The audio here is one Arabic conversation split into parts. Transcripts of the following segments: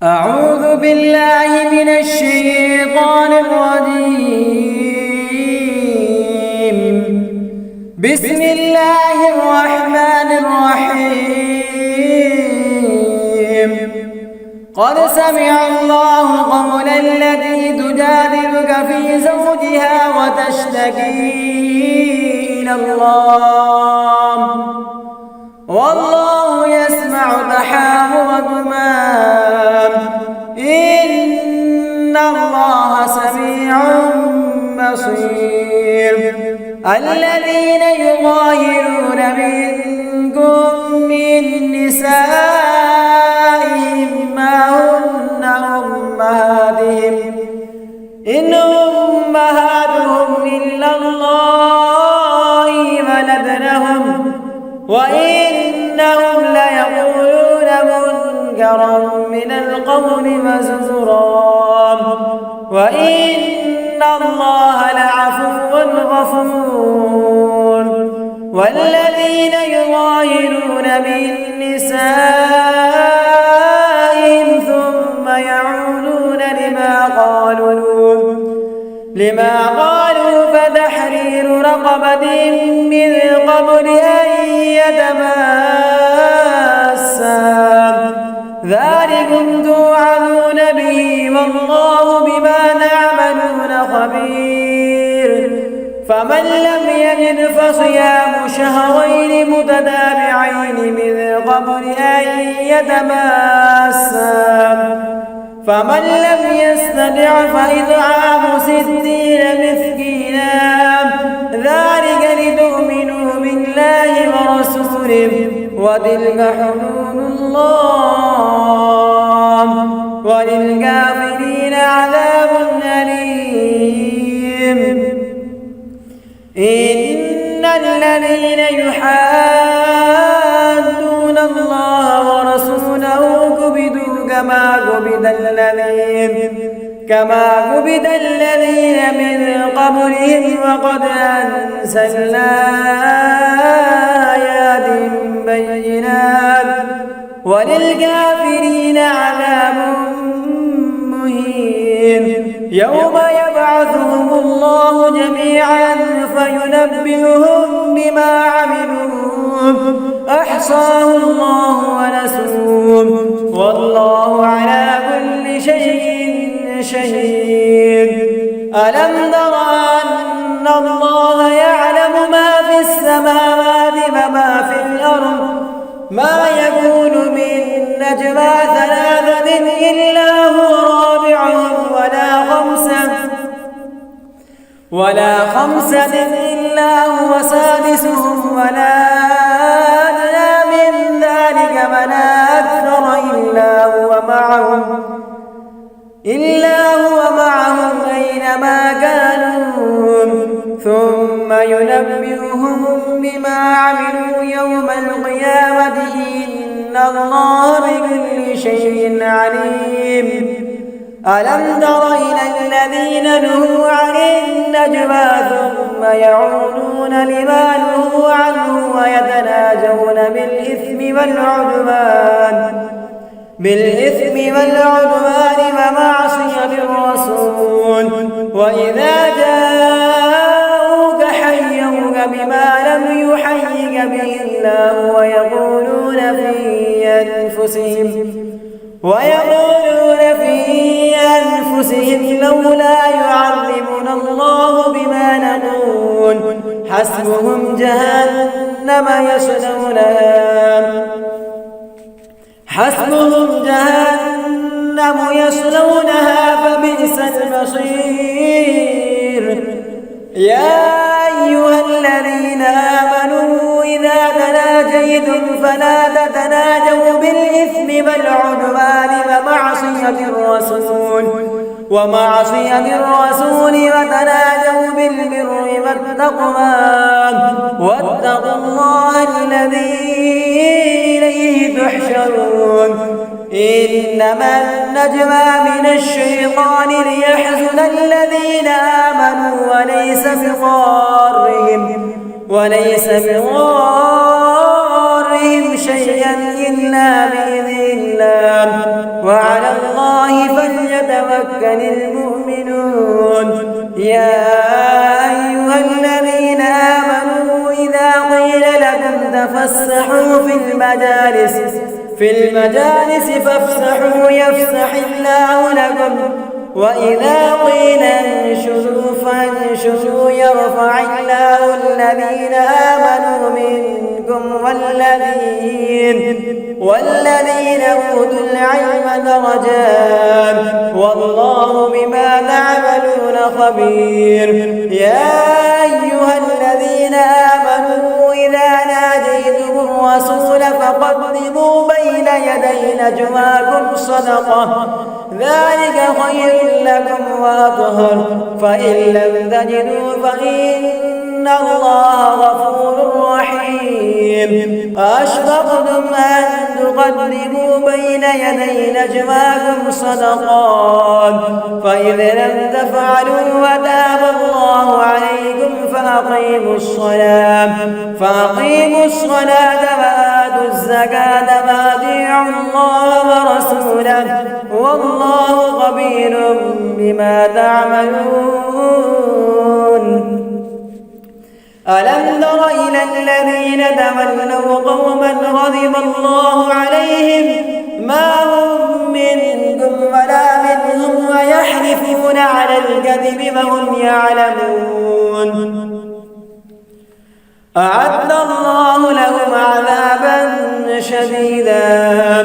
أعوذ بالله من الشيطان الرجيم. بسم الله الرحمن الرحيم. قد سمع الله قول التي تجادلك في زوجها وتشتكي إلى الله والله يسمع تحاوركما إن الله سميع بصير. الذين يظاهرون منكم من نسائهم ما هن أمهاتهم إن أمهاتهم إلا الله ولدنهم وإنهم ليقولون منكرا من القول وزورا وإن الله لعفو غفور. والذين يظاهرون من نسائهم ثم يعودون لما قالوا فتحرير رقبة من قبل أن يتماسا ذلكم توعظون به والله بما تعملون خبير. فمن لم يجد فصيام شهرين متتابعين من قبل أن يتماسا فمن لم يستطع فإطعام 60 مسكينا ذلك لتؤمنوا بالله ورسوله وتلك حدود الله وللكافرين عذاب أليم. إن الذين يحادون الله ورسوله كبتوا كما كبت الذين من قبلهم وقد أنزلنا آيات بينات وللكافرين عذاب مهين. يوم يبعثهم الله جميعا فينبئهم بما عملوا أحصاه الله ونسوه والله على كل شيء شهيد. ألم تر أن الله يعلم ما في السماوات وما في الأرض ما يكون من نجوى 3 إلا هو رابعهم ولا خمسة إلا هو سادسهم ولا أدنى من ذلك ولا أكثر إلا هو معهم أينما كانوا ثم ينبئهم بما عملوا يوم القيامة إن الله بكل شيء عليم. ألم تر إلى الذين نهوا عن النجوى ثم يعودون لما نهوا عنه ويتناجون بالإثم والعدوان ومعصية الرسول وإذا جاءوك حيوك بما لم يحيك به الله ويقولون في أنفسهم لولا يعذبنا الله بما نقول حسبهم جهنم يصلونها فبئس المصير. يا أيها الذين آمنوا إذا تناجيتم فلا تتناجوا بالإثم والعدوان ومعصية الرسول وتناجوا بالبر والتقوى واتقوا الله الذي إليه تحشرون. إنما النجوى من الشيطان ليحزن الذين آمنوا وليس بضارهم شيئا إلا بإذن الله وعلى الله يتمكن المؤمنون. يا أيها الذين آمنوا إذا قيل لكم تفسحوا في المجالس فافسحوا يفسح الله لكم، وإذا قيل انشزوا فانشزوا يرفع الله الذين آمنوا منكم والذين أوتوا العلم درجات، والله بما تعملون خبير. يا أيها الذين آمنوا إذا ناجيتم الرسول فقدموا بين يدي نجواكم صدقة، ذلك خير لكم وأطهر، فإن لم تجدوا فإن الله غفور رحيم. أشفقتم أن تقدموا بين يدي نجواكم صدقات، فإذ لم تفعلوا وتاب الله عليكم فأقيموا الصلاة وآتوا الزكاة وأطيعوا الله ورسوله، والله خبير بما تعملون. ألم تر إلى الذين تولوا قوما غضب الله عليهم ما هم منكم ولا منهم ويحلفون على الكذب وهم يعلمون. أعد الله لهم عذابا شديدا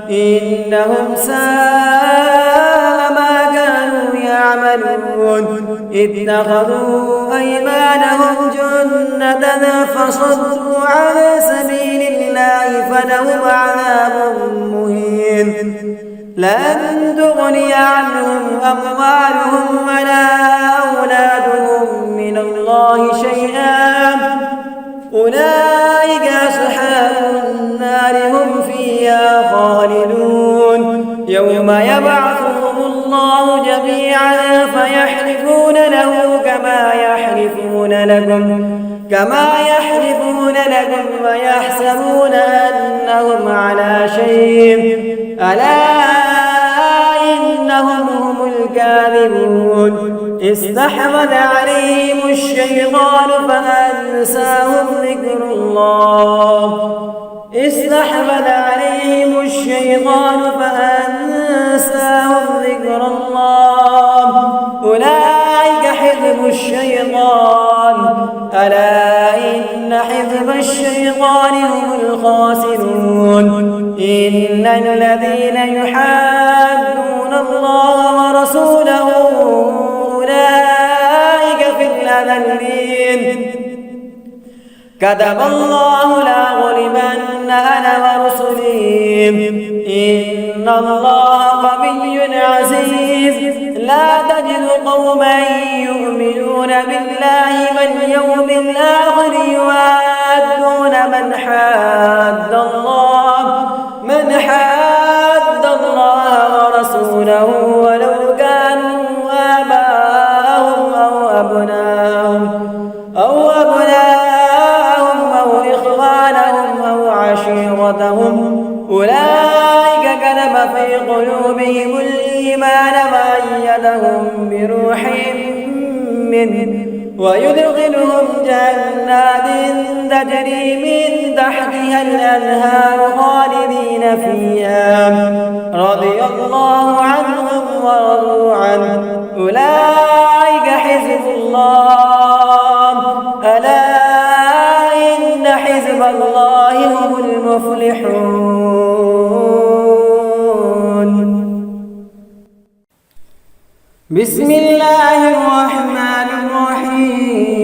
إنهم ساء ما كانوا يعملون. اتخذوا أيمانهم جنة فصدوا عن سبيل الله فلهم عذاب مهين. لن تغني عنهم أموالهم ولا أولادهم من الله شيئا، أولئك أصحاب النار هم فيها خالدون. يوم يبعثهم الله جميعا فيحلفون له كما يحلفون لكم ويحسبون أنهم على شيء، ألا إنهم هم الكاذبون. استحوذ عليهم الشيطان فأنساهم ذكر الله أولئك حزب الشيطان، ألا إن حزب الشيطان هم الخاسرون. إن الذين يحادون الله ورسوله أولئك في الأذلين. كتب الله لأغلبن أنا ورسلي إن الله قوي عزيز. لا تجد قوما يؤمنون بالله واليوم الآخر يوادون من حاد الله ورسوله ولو كانوا آباءهم أو أبناءهم أو إخوانهم أو عشيرتهم، أولئك كتب في قلوبهم الإيمان وأيدهم بروح منه ويدخلهم جنات تجري من تحتها الأنهار خالدين فيها، رضي الله عنهم ورضوا عنه، أولئك حزب الله، ألا إن حزب الله هم المفلحون. بسم الله الرحمن الرحيم.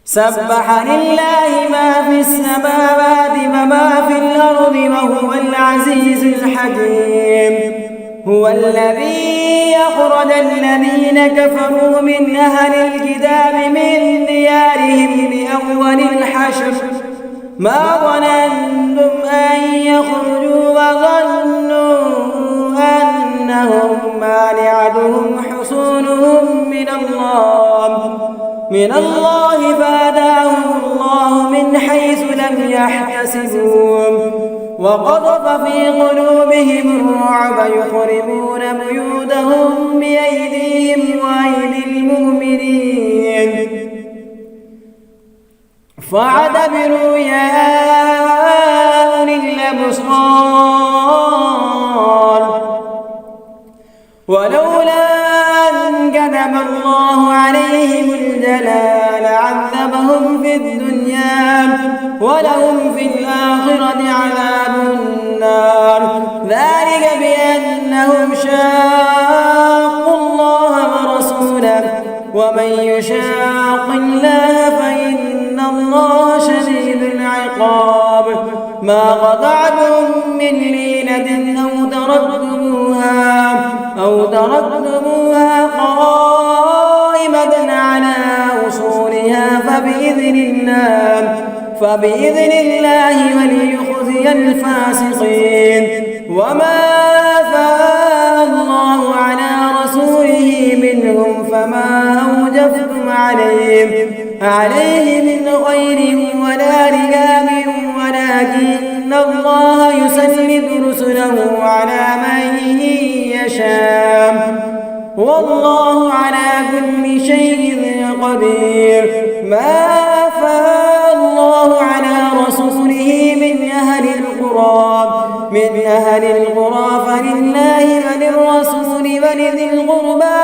سبح لله ما في السماوات وما في الأرض وهو العزيز الحكيم. هو الذي أخرج الذين كفروا من أهل الكتاب من ديارهم لأول الحشر ما ظننتم أن يخرجوا وظنوا أنهم مانعتهم حصونهم من الله فأتاهم الله من حيث لم يحتسبوا وقذف في قلوبهم الرعب يخربون بيوتهم بأيديهم وأيدي المؤمنين فاعتبروا يا أولي الأبصار ولولا أن كتب الله عليهم الجلال عذبهم في الدنيا ولهم في الآخرة عذاب النار ذلك بأنهم شاقوا الله ورسوله ومن يشاق الله فإن الله شديد العقاب ما قطعتم من لينة أو تركتموها قائمة على أصولها فبإذن الله وليخزي الفاسقين وما أفاء الله على رسوله منهم فما أوجفتم عليه من خير ولا ركاب ولكن الله يسلط رسله على من يشاء والله على كل شيء قدير ما أفاء الله على رسوله من أهل القرى فلله وللرسول ولذي القربى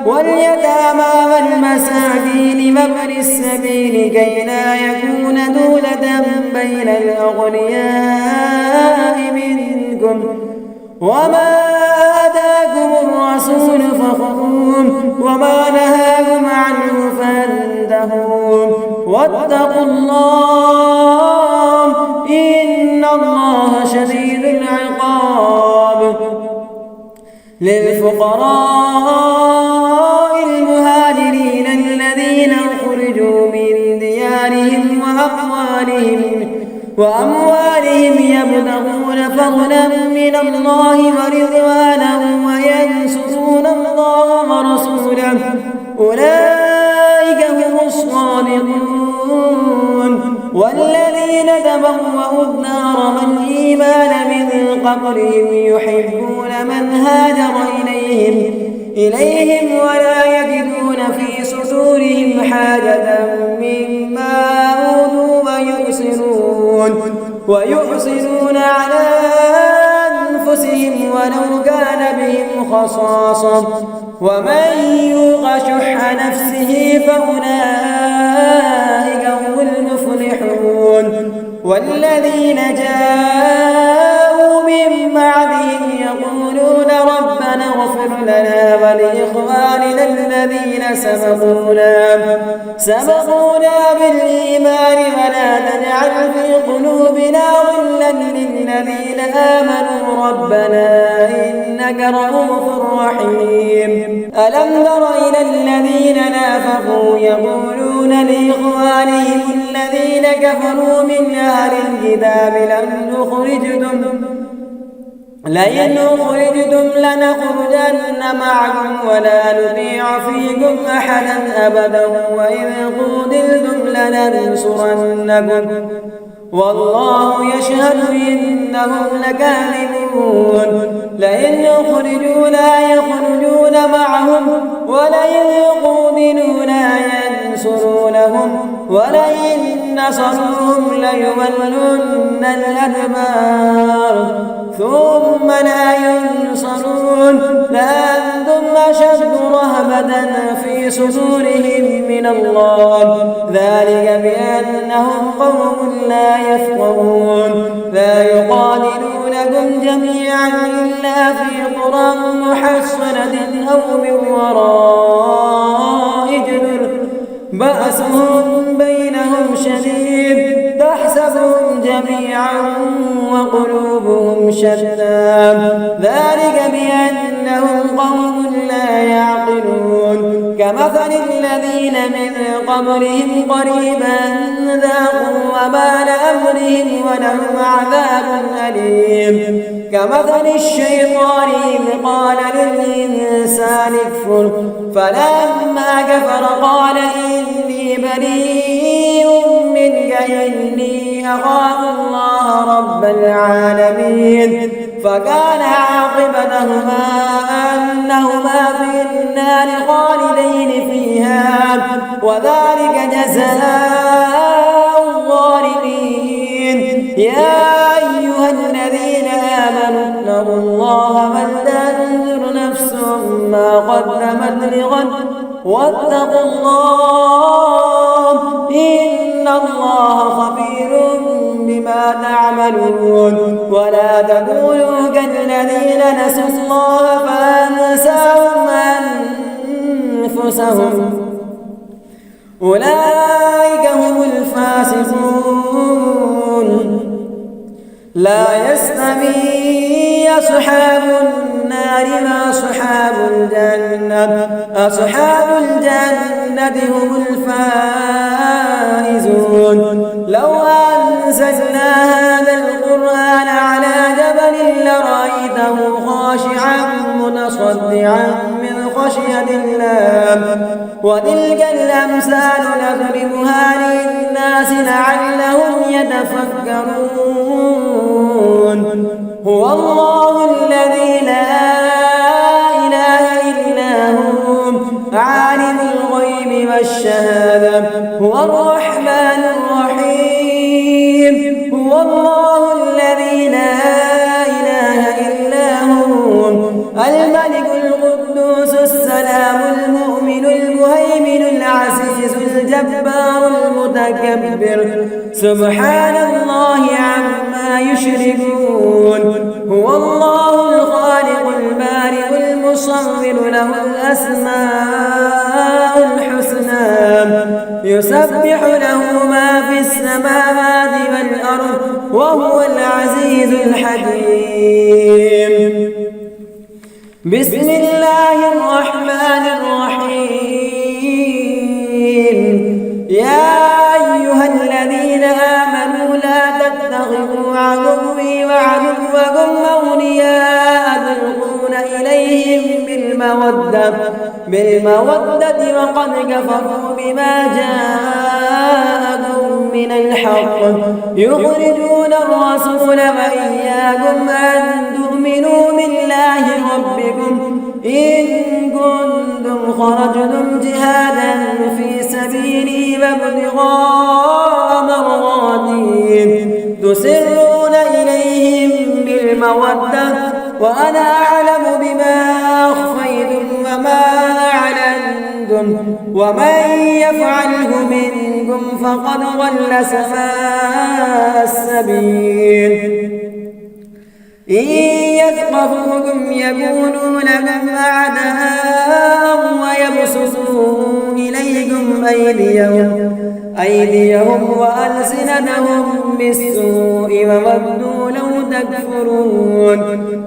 واليتامى والمساكين وابن السبيل كي لا يكون دولة بين الأغنياء منكم وما آتاكم الرسول فخذوه وما نهاكم عنه فانتهوا واتقوا الله إن الله شديد العقاب للفقراء المهاجرين الذين أخرجوا من ديارهم وأموالهم يبتغون فضلا من الله ورضوانا وينصرون الله ورسوله أولئك هم الصادقون والذين تبوأوا الدار والإيمان من قبلهم يحبون من هاجر إليهم ولا يجدون في صدورهم حاجة مما أوتوا ويحسنون على أنفسهم ولو كان بهم خصاصة ومن يوق شح نفسه فأولئك هم المفلحون والذين جاءوا من بعدهم يقولون ربنا اغفر لنا ولإخواننا الذين سبقونا بالإيمان ولا تجعل في قلوبنا غلا للذين آمنوا ربنا إنك رؤوف رحيم ألم تر إلى الذين نافقوا يقولون لإخوانهم الذين كفروا من أهل الكتاب لئن أخرجتم لنخرجن معكم ولا نطيع فيكم أحدا أبدا وإذ قوتلتم لننصرنكم والله يشهد إنهم لكاذبون لئن أخرجوا لا يخرجون معهم ولئن قوتلوا لا ينصرونهم ولئن نصروهم ليولن الأدبار ثم لا ينصرون لأنتم أشد رهبة في صدورهم من الله ذلك بأنهم قوم لا يفقهون لا يقاتلونكم جميعا إلا في قرى محصنة أو من وراء جدر بأسهم بينهم شديد تحسبهم جميعا وقلوبهم شتى ذلك بأنهم قوم لا يعقلون كمثل الذين من قبلهم قريبا ذاقوا وبال أمرهم ولهم عذاب أليم كمثل الشيطان إذ قال للإنسان اكفر فلما كفر قال إني بريء منك إني أخاف الله العالمين فكان عاقبتهما أنهما في النار خالدين فيها وذلك جزاء الظالمين يا أيها الذين آمنوا اتقوا الله ولتنظر نفس ما قدمت لغد واتقوا الله إن الله خبير بما تعملون ولا تكونوا كالذين نسوا الله فأنساهم أنفسهم أولئك هم الفاسقون لا يستوي أصحاب النار مع أصحاب الجنة أصحاب الجنة هم الفائزون لو أنزلنا هذا القرآن على جبل لرأيته خاشعا متصدعا من خشية الله وتلك الأمثال نضربها للناس لعلهم يتفكرون هو الله الذي لا إله إلا هو عالم الغيب والشهادة هو الرحمن الرحيم هو الله الذي لا إله إلا هو الملك القدوس السلام المؤمن المهيمن العزيز الجبار المتكبر سبحان الله عما يشركون هو الله الخالق البارئ المصور له الأسماء الحسنى يسبح له ما في السماوات والأرض وهو العزيز الحكيم بسم الله الرحمن الرحيم يا أيها الذين آمنوا لا تتخذوا عدوي وعدوكم أولياء تلقون إليهم بالمودة وقد كفروا بما جاءكم من الحق يخرجون الرسول وإياكم أن تؤمنوا بالله ربكم إن كنتم خرجتم جهادا في سبيلي وابتغاء مرضاتي تسرون إليهم بالمودة وأنا أعلم بما أخفيتم وما أعلنتم ومن يفعله منكم فقد ضل سواء السبيل إن يثقفوكم يكونوا لكم أعداء ويبسطوا إليكم أيديهم وألسنتهم بالسوء وودوا لو تكفرون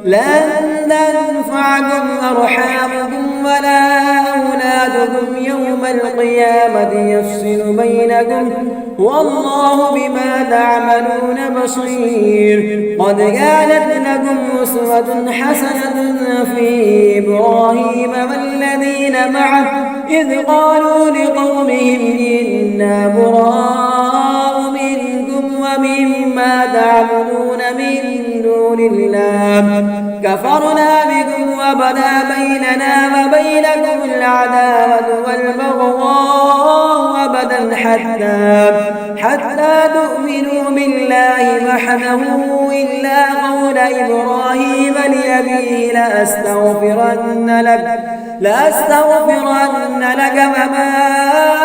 لن تنفعكم أرحامكم ولا أولادكم يوم القيامة يفصل بينكم والله بما تعملون بصير قد كانت لكم أسوة حسنة في إبراهيم والذين معه إذ قالوا لقومهم إنا براء منكم ومما تعبدون من دون الله كفرنا بكم وبدا بيننا وبينكم العداوة والبغضاء أبدا حتى تؤمنوا بالله وحده إلا قول إبراهيم لأبيه لأستغفرن لك وما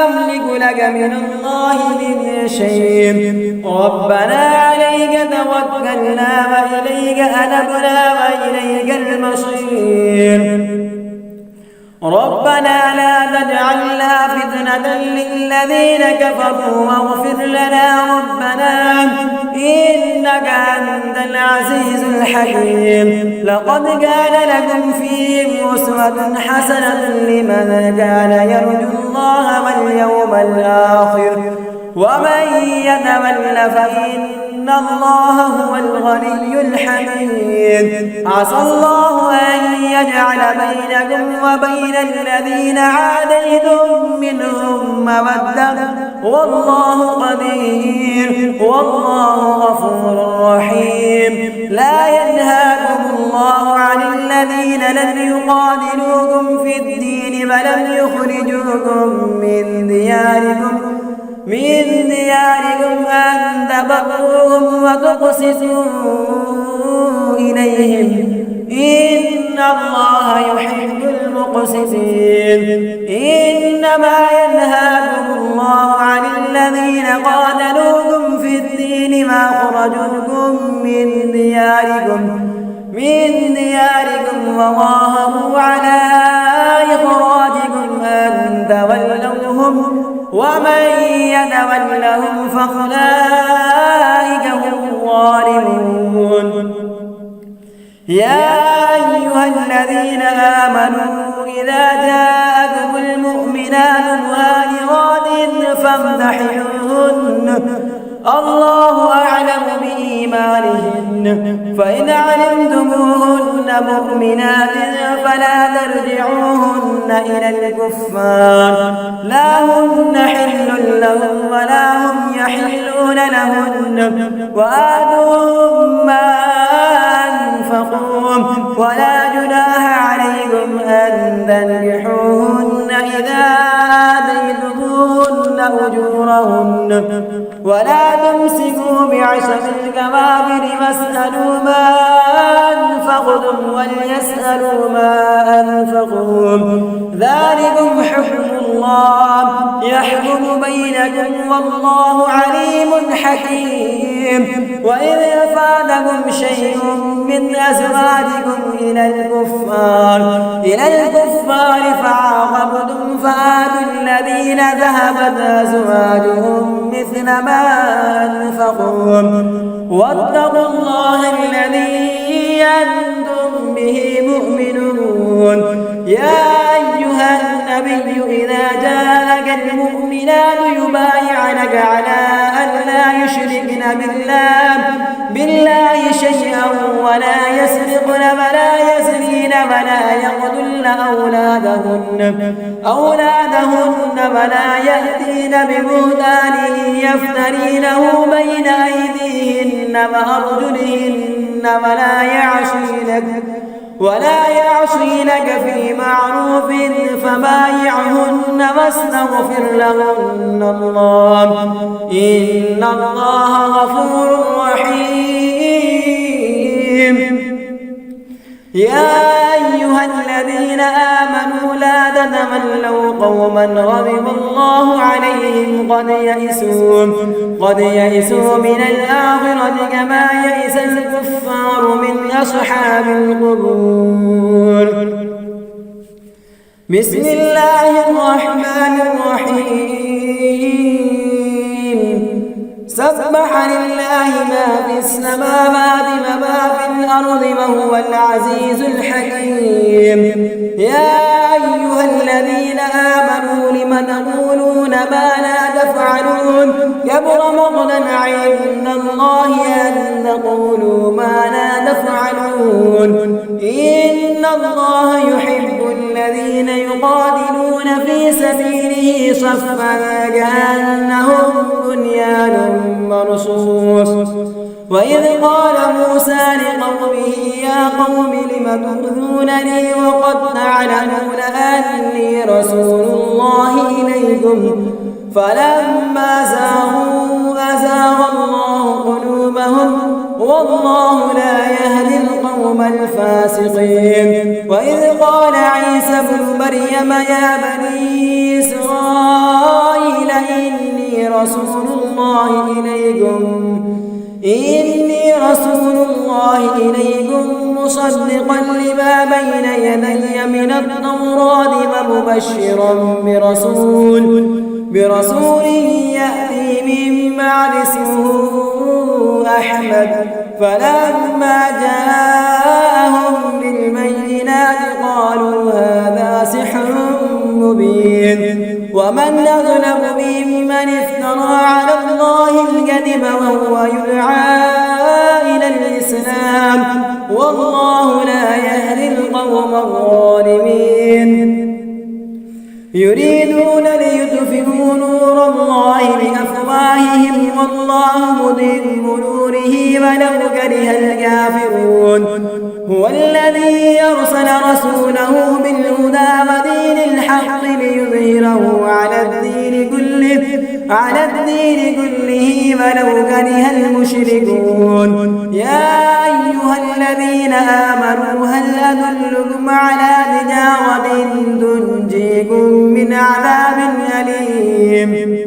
أملك لك من الله من شيء ربنا عليك توكلنا وإليك أنبنا وإليك المصير ربنا لا تجعلنا فتنة للذين كفروا واغفر لنا ربنا إنك أنت العزيز الحكيم لقد كان لكم فيهم أسوة حسنة لمن كان يرجو الله واليوم الآخر ومن يتول فإن الله هو الغني الحميد عسى الله أن يجعل بينكم وبين الذين عاديتم منهم مودة والله قدير والله غفور رحيم لم يقاتلوكم في الدين ولم يخرجوكم من دياركم أن تبروهم وتقسطوا إليهم إن الله يحب المقسطين. إنما ينهاكم الله عن الذين قاتلوكم في الدين وأخرجوكم من دياركم وظاهروا على إخراجكم أن تولوهم ومن يتولهم فأولئك هم الظالمون. يا أيها الذين آمنوا إذا جاءكم المؤمنات مهاجرات فامتحنوهن الله أعلم بإيمانهن فإن علمتموهن مؤمنات فلا ترجعوهن إلى الكفار لا هن حل لهم ولا هم يحلون لهن وآتوهم ما أنفقوا ولا جناح عليكم أن تنكحوهن إذا آتيتموهن أجورهن ولا تمسكوا بعصا الكبائر واسألوا ما أنفقتم وليسألوا ما أنفقوا ذلكم حكم الله يحكم بينكم والله عليم حكيم. وإذ فاتكم شيء من أزواجكم إلى الكفار فعاقبتم فآتوا الذين ذهبت أزواجهم مثل ما أنفقوا واتقوا الله الذي أنتم به مؤمنون. يا أيها النبي إذا جاءك المؤمنات يبايعنك على أن لا يشركن بالله شيئا ولا يسرقن ولا يزنين ولا يقتلن أولادهن ولا يأتين ببهتان يفترينه بين أيديهن وأرجلهن ولا يعصينك في معروف فبايعهن واستغفر لهن الله إن الله غفور رحيم. يا أيها الذين آمنوا لا تتولوا قوما غضب الله عليهم قد يئسوا من الآخرة كما يئس الكفار من أصحاب القبور. بسم الله الرحمن الرحيم. سبح لله ما في السماوات وما في الأرض وهو العزيز الحكيم. يا أيها الذين آمنوا لم تقولون ما لا تفعلون كبر مقتا عند الله أن تقولوا ما لا تفعلون إن الله يحب الذين يقاتلون في سبيله صفا كأنهم بنيان مرصوص. وإذ قال موسى لقومه يا قوم لم تؤذونني وقد تعلمون أني رسول الله إليكم فلما زاغوا أزاغ الله قلوبهم والله لا يهدي القوم الفاسقين. وإذ قال عيسى ابن مريم يا بني إسرائيل إني رسول الله إليكم مصدقا لما بين يدي من التوراة ومبشرا برسول يأتي من بعد اسمه أحمد. فلما جاءهم بالبينات قالوا هذا سحر مبين ومن أظلم ممن افترى على الله الكذب وهو يدعى إلى الإسلام والله لا يهدي القوم الظالمين. يريدون ليطفئوا نور الله بأفواههم والله متم نوره ولو كره الكافرون. هو الذي أرسل رسوله بالهدى ودين الحق ليظهره على الدين كله ولو كره المشركون يا أيها الذين آمنوا هل أدلكم على تجارة تنجيكم من عذاب أليم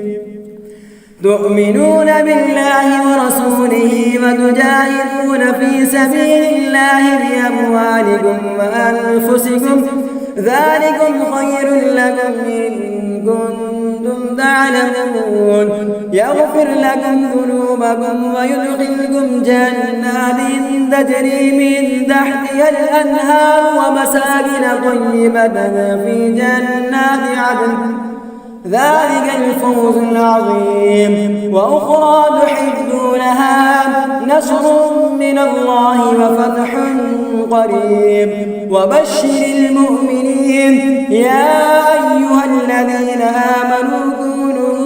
تؤمنون بالله ورسوله وتجاهدون في سبيل الله بأموالكم وأنفسكم ذلكم خير لكم إن كنتم تعلمون يغفر لكم ذنوبكم ويدخلكم جنات تجري من تحتها الأنهار ومساكن طيبة في جنات عدن ذلك الفوز العظيم وأخرى تحبونها نصر من الله وفتح قريب وبشر المؤمنين يا أيها الذين آمنوا كونوا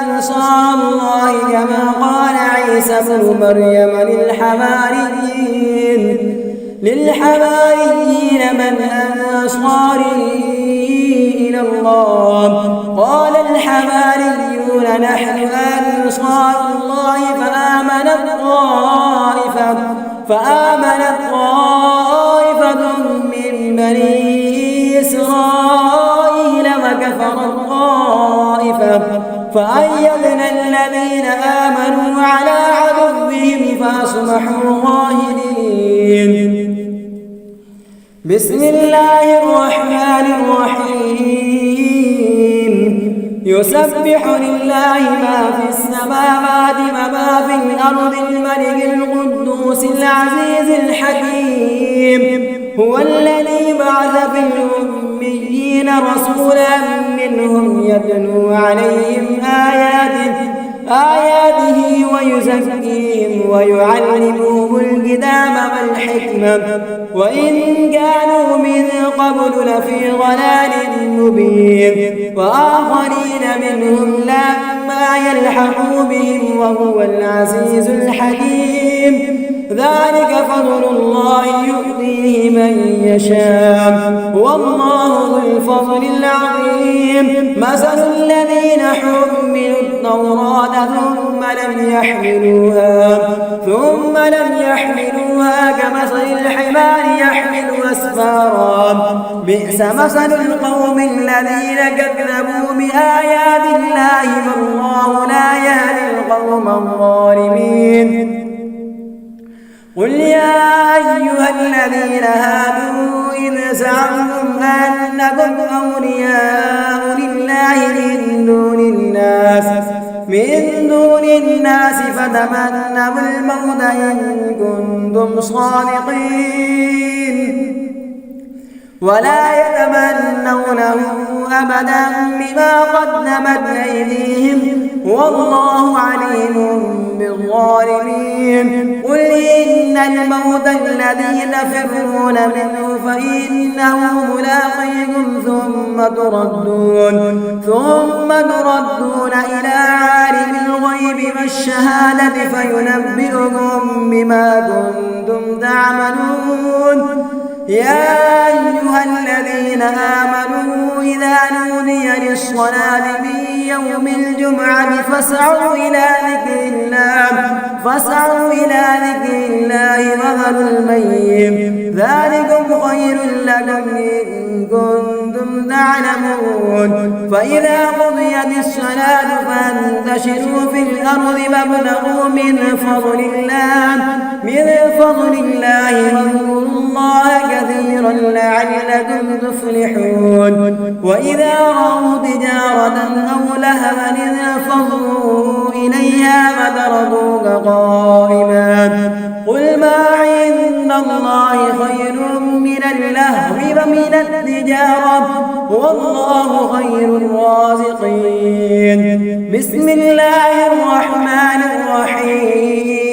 أنصار الله كما قال عيسى ابن مريم للحواريين من أنصاري إلى الله قال الحواريون نحن أنصار الله فآمنت طائفة من بني إسرائيل وكفرت طائفة فأيدنا الذين آمنوا على عدوهم فأصبحوا ظاهرين بسم الله الرحمن الرحيم يسبح لله ما في السماوات وما في الأرض الملك القدوس العزيز الحكيم هو الذي بعث في الأميين رسولا منهم يتلو عليهم آياته ويزكيهم ويعلمهم الكتاب والحكمة وإن كانوا من قبل لفي ضلال مبين وآخرين منهم لما يلحقوا بهم وهو العزيز الحكيم ذلك فضل الله يؤتيه من يشاء والله ذو الفضل العظيم مثل الذين حملوا التوراة ثم لم يحملوها كمثل الحمار يحمل أسفارا بئس مثل القوم الذين كذبوا بآيات الله والله لا يهدي القوم الظالمين قل يا أيها الذين هادوا إن زعمتم أنكم أولياء لله من دون الناس فتمنوا الموت إن كنتم صادقين ولا يتمنونه أبدا بما قدمت أيديهم والله عليم بالظالمين قل إن الموت الذي تفرون منه فإنه ملاقيكم ثم تردون إلى عالم الغيب والشهادة فينبئكم بما كنتم تعملون يا أيها الذين آمنوا إذا نودي للصلاة من يوم الجمعة فاسعوا إلى ذكر الله وذروا البيع ذلكم خير لكم إن كنتم تعلمون فإذا قضيت الصلاة فانتشروا في الأرض وابتغوا من فضل الله واذكروا الله كثيرا لعلكم تفلحون وإذا رأوا تجارة أو لهوا انفضوا إليها وتركوك قائما قل ما عند الله خير من اللهو ومن التجارة والله خير الرازقين بسم الله الرحمن الرحيم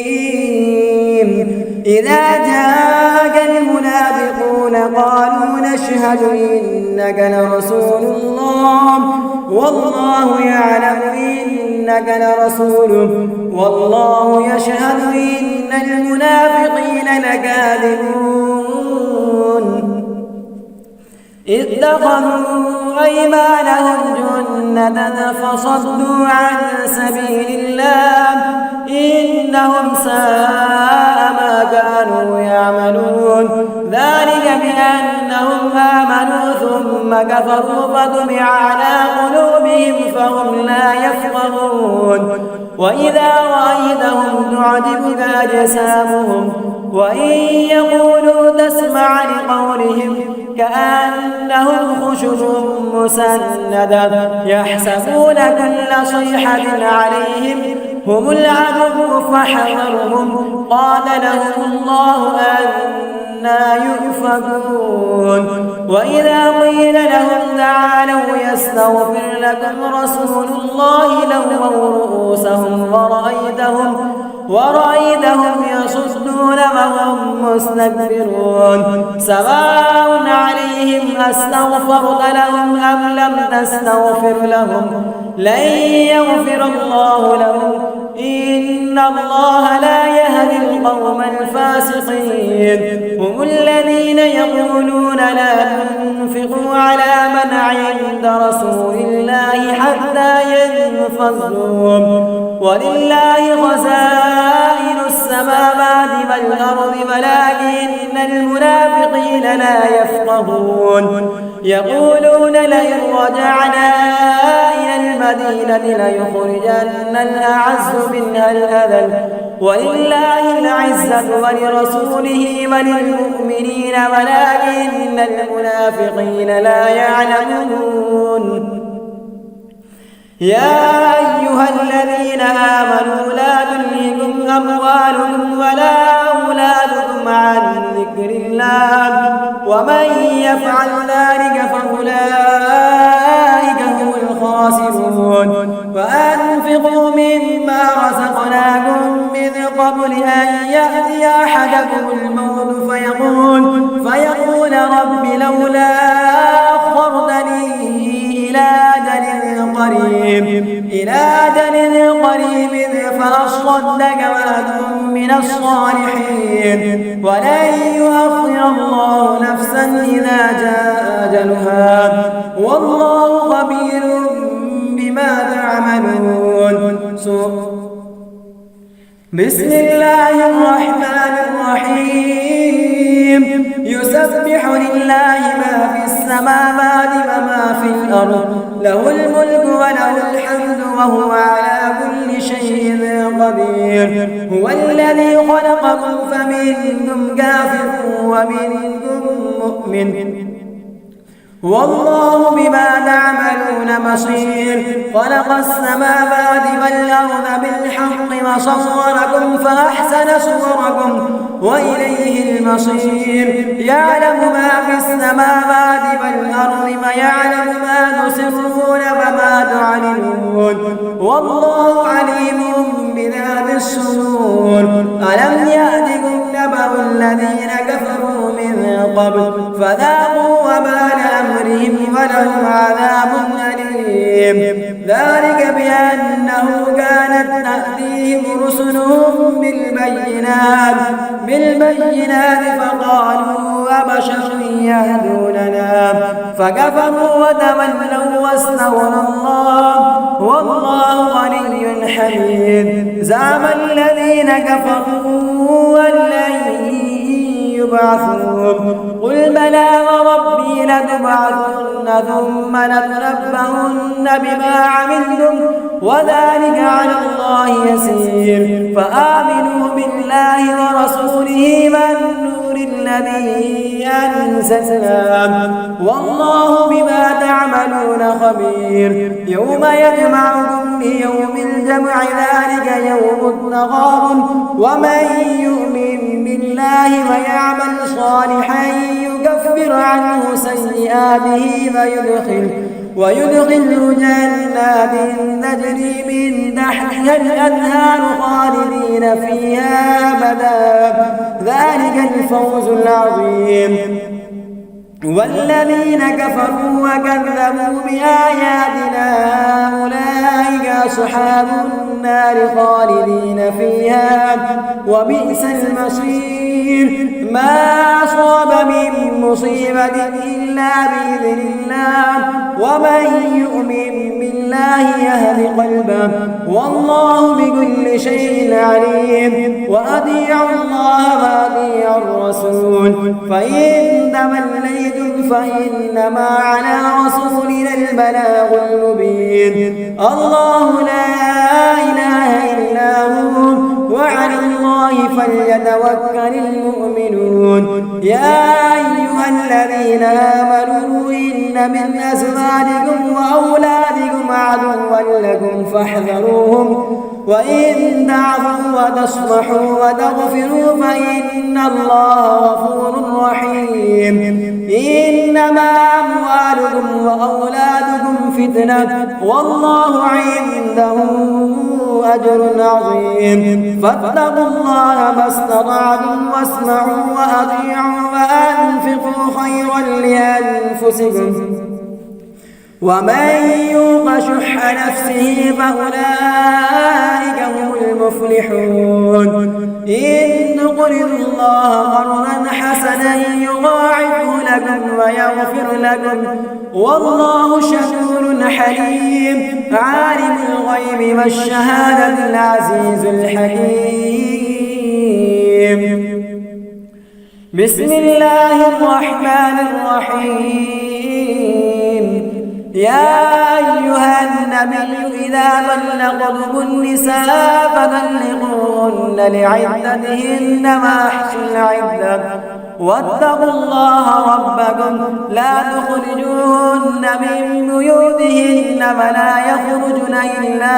إذا جاءك المنافقون قالوا نشهد إنك لرسول الله والله يعلم إنك لرسوله والله يشهد إن المنافقين لكاذبون اتخذوا أيمانهم جنة فصدوا عن سبيل الله إنهم ساء ما كانوا يعملون ذلك بأنهم آمنوا ثم كفروا فطبع على قلوبهم فهم لا يفقهون وإذا رأيتهم تعجبك أجسامهم وإن يقولوا تسمع لقولهم كأنهم خشب مسندة يحسبون كل صيحة عليهم هم العدو فاحذرهم قاتلهم الله أنى يؤفكون وإذا قيل لهم تعالوا يستغفر لكم رسول الله لووا رؤوسهم ورأيتهم يصدون وهم مستكبرون سواء عليهم أستغفرت لهم أم لم تستغفر لهم لن يغفر الله لهم إن الله لا يهدي القوم الفاسقين هم الذين يقولون لا تنفقوا على من عند رسول الله حتى ينفضوا ولله خزائن السماوات والأرض ولكن المنافقين لا يفقهون يقولون لئن رجعنا إلى المدينة ليخرجن الأعز منها الأذل ولله العزة ولرسوله وللمؤمنين ولكن المنافقين لا يعلمون يا أيها الذين آمنوا لا تلهكم أموالكم ولا أولادكم عن ذكر الله ومن يفعل ذلك فأولئك هم الخاسرون وأنفقوا مما رزقناكم من قبل أن يأتي أحدكم الموت فيقول رب لولا أخرتني إلى أجل قريب فأصدق وأكن من الصالحين ولن يؤخر الله نفسا إذا جاء أجلها والله خبير بما تعملون بسم الله الرحمن الرحيم يسبح لله ما في السماوات وما في الأرض له الملك وله الحمد وهو على كل شيء قدير هو الذي خلقكم فمنكم كافر ومنكم مؤمن والله بما تعملون بصير خلق السماوات والأرض بالحق وصوركم فأحسن صوركم وإليه المصير يعلم ما في السماوات والأرض ويعلم ما تسرون وما تعلنون والله عليم بذات الصدور ألم يأتكم نبأ الذين كفروا من قبل فذاقوا وبال أمرهم ولهم عذاب أليم ذلك بأنه كانت تأتيهم رسلهم بالبينات فقالوا أبشر يهدوننا فكفروا وتولوا واستغنى الله والله غني حميد زعم الذين كفروا أن لن يبعثون قل بلى وربي لتبعثن ثم لتنبؤن بما عملتم وذلك على الله يسير فآمنوا بالله ورسوله والنور الذي أنزلنا والله بما تعملون خبير يوم يجمعكم ليوم الجمع ذلك يوم التغابن ومن يؤمن بالله ويعمل صالحا يكفر عنه سيئاته ويدخل جنات تجري من تحتها الأنهار خالدين فيها أبدا ذلك الفوز العظيم والذين كفروا وكذبوا بآياتنا أولئك أصحاب النار خالدين فيها وبئس المصير ما أصاب من مصيبة إلا بإذن الله ومن يؤمن بالله يهد قلبه والله بكل شيء عليم وأطيعوا الله وأطيعوا الرسول فإن توليتم فإنما على رسولنا البلاغ المبين الله لا إله إلا هو وعلى الله فليتوكل المؤمنون يا أيها الذين آمنوا إن من أزواجكم وأولادكم عدوا لكم فاحذروهم وإن تعفوا وتصفحوا وتغفروا فإن الله غفور رحيم إنما أموالكم وأولادكم فتنة والله عنده أجر عظيم فاتقوا الله ما استطعتم واسمعوا وأطيعوا وأنفقوا خيرا لأنفسكم ومن يوق شح نفسه فأولئك هم المفلحون إن تقرضوا الله قرضا حسنا يضاعفه لكم ويغفر لكم والله شكور حليم عالم الغيب والشهادة العزيز الحكيم بسم الله الرحمن الرحيم يا أيها النبي إذا طلقتم النساء فطلقوهن لعدتهن وأحصوا العدة واتقوا الله ربكم لا تخرجوهن من بيوتهن ولا يخرجن إلا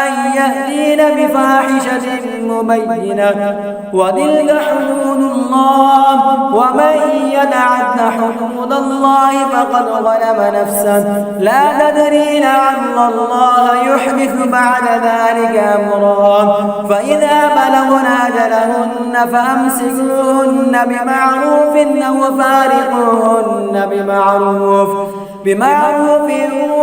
أن يأتين بفاحشة مبينة وتلك حدود الله ومن يتعد حدود الله فقد ظلم نفسه لا تدري لعل الله يحدث بعد ذلك أمرا فإذا بلغن أجلهن فأمسكوهن بمعروف أو فارقوهن بمعروف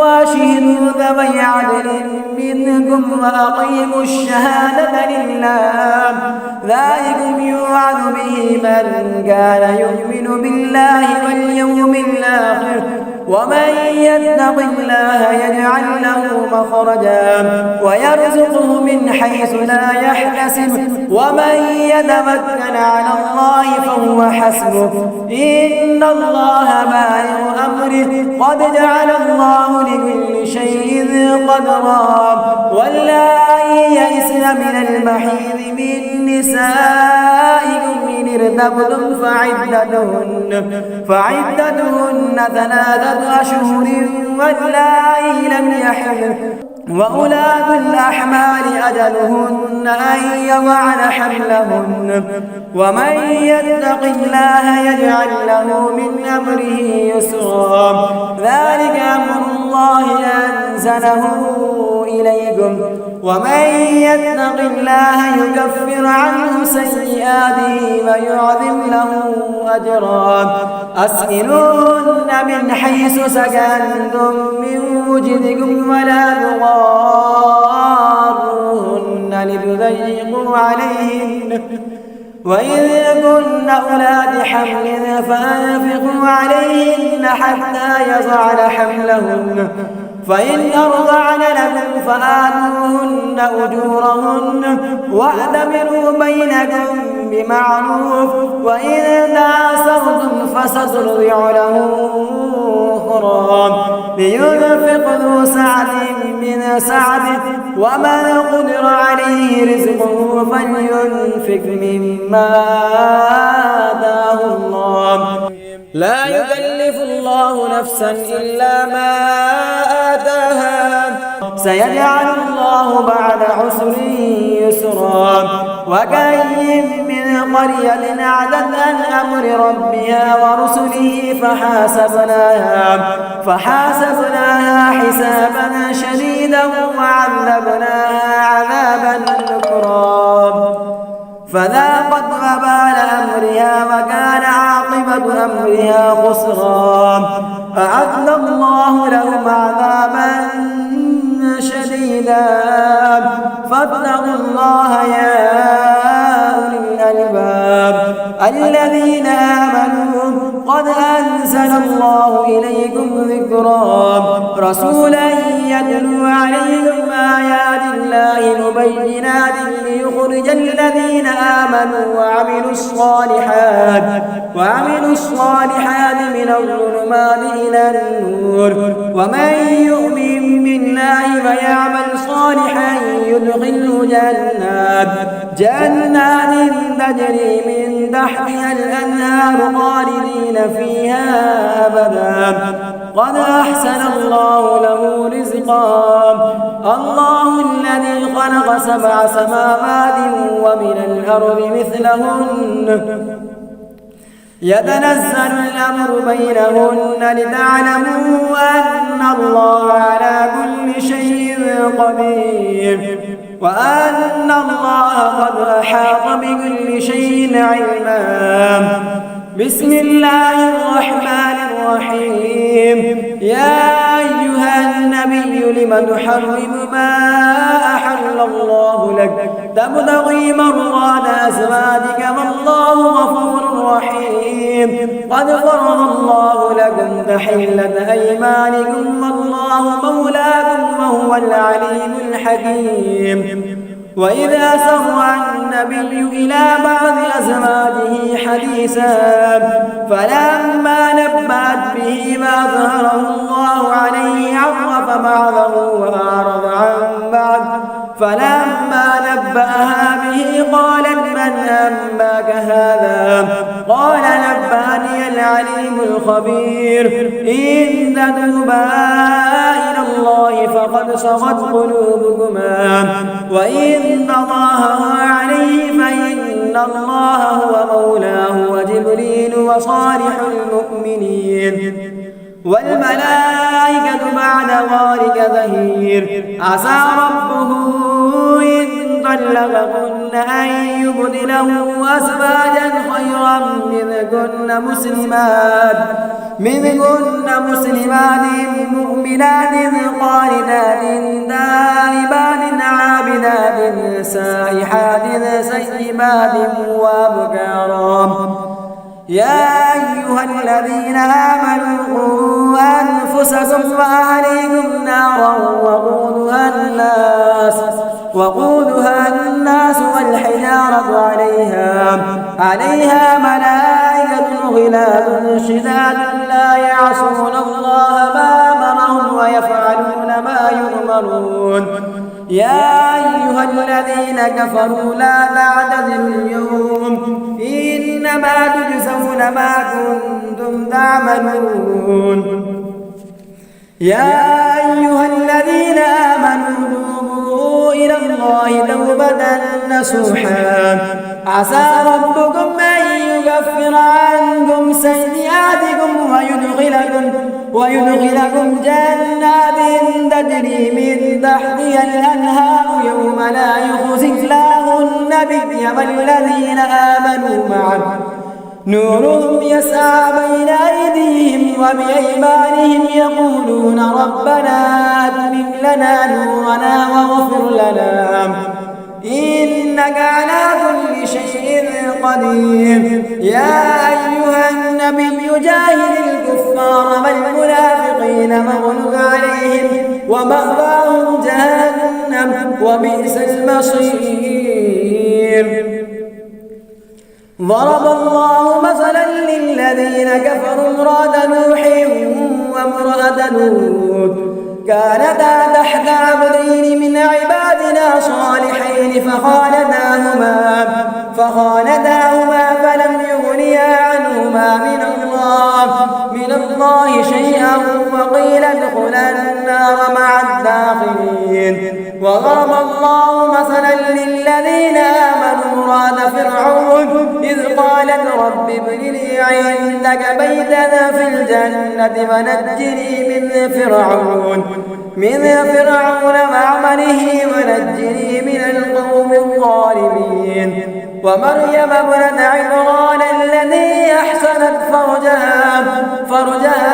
واشهدوا ذوي عدل منكم وأقيموا الشهادة لله ذلكم يوعظ به من كان يؤمن بالله واليوم الآخر ومن يتق الله يجعل له مخرجا ويرزقه من حيث لا يحتسب ومن يتوكل على الله فهو حسبه إن الله بالغ أمره قد جعل الله لكل شيء قدرا واللائي يئسن من المحيض من نسائكم إن ارتبتم فعدتهن 3 أشهر واللائي لم يحضن وأولاة الأحمال أجلهن أن يضعن حملهن ومن يتق الله يجعل له من أمره يسرا ذلك أمر الله أنزله إليكم ومن يتق الله يكفر عنه سيئاته ويعظم له أجرا أسكنوهن من حيث سكنتم من وجدكم ولا تضاروهن لتضيقوا عليهن وإن كن أولاد حمل فأنفقوا عليهن حتى يضعن حملهن فإن أرضعن لكم فآتوهن أجورهن واعتبروا بينكم بمعروف وإن تعاصرتم فسترضع له أخرى لينفق ذو سعة من سعته ومن قدر عليه رزقه فلينفق مما آتاه الله لا يكلف الله نفسا إلا ما آتاها سيجعل الله بعد عسر يسرا وكأين من قرية عتت عن أمر ربها ورسله فحاسبناها حسابا شديدا وعذبناها عذابا نكرا فذاقت وبال أمرها وكان عاقبة أمرها خسرا. أعد الله لهم عذابا شديدا فاتقوا الله يا أولي الألباب الذين آمنوا قد أنزل الله إليكم ذكرا رسولا يتلو عليكم آيات الله مبينات ليخرج الذين آمنوا وعملوا الصالحات من الظلمات إلى النور ومن يؤمن بالله ويعمل صالحا يدخله جنات تجري من تحتها الأنهار خالدين فيها أبدا قد أحسن الله له رزقا. الله الذي خلق 7 سماوات ومن الأرض مثلهن يتنزل الأمر بينهن لتعلموا أن الله على كل شيء قدير وأن الله قد أحاط بكل شيء علما. بسم الله الرحمن الرحيم. يا أيها النبي لم تحرم ما أحل الله لك تبتغي مرضات أزواجك والله غفور رحيم. قد فرض الله لكم تحلة أيمانكم والله مولاكم وهو العليم الحكيم. وإذا سر النبي إلى بعض أزواجه حديثا فلما نبأت به ما ظهره الله عليه عرف بعضه وأعرض عن بعض فلما نبأها به قالت من أنباك هذا قال نبأني العليم الخبير. إن تتوبا إلى الله فقد صغت قلوبكما وإن تظاهرا عليه فإن الله هو مولاه وجبريل وصالح المؤمنين والملائكة بعد ذلك ظهير. عسى ربه إن طلقكن أن يبدله أزواجا خيرا منكن مسلمات مؤمنات قانتات تائبات عابدات سائحات سيبات وأبكارا. يا أيها الذين آمنوا قوا أنفسكم وأهليكم نارا وقودها الناس والحجارة عليها ملائكة غلاظ شداد لا يعصون الله ما أمرهم ويفعلون ما يؤمرون. يا أيها الذين كفروا لا تعتذروا اليوم إنما تجزون ما كنتم تعملون. يا أيها الذين آمنوا توبوا إلى الله توبة نصوحا عسى ربكم أن يكفر عنكم سيئاتكم ويدخلكم جنات تجري من تحتها الأنهار يوم لا يخزي الله النبي والذين آمنوا معه نورهم يسعى بين أيديهم وبأيمانهم يقولون ربنا أتمم لنا نورنا واغفر لنا إنك على كل شيء قدير. يا أيها النبي جاهد الكفار والمنافقين واغلظ عليهم ومأواهم جهنم وبئس المصير. ضرب الله مثلا للذين كفروا امرأة نوح وامرأة لوط كانتا تحت عبدين من عبادنا صالحين فخانتاهما فلم يغنيا عنهما من الله شيئا وقيل ادخلا النار مع الداخلين. وضرب الله مثلا للذين آمنوا امرأة فرعون إذ قالت رب ابن لي عندك بيتا في الجنة ونجني من فرعون وعمله ونجني من القوم الظالمين. ومريم ابنة عمران التي أحسنت فرجها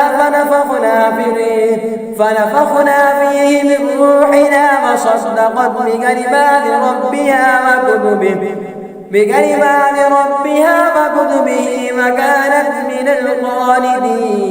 فنفخنا فيه من روحنا وصدقت بكلمات ربها وكتبه وكانت من القانتين.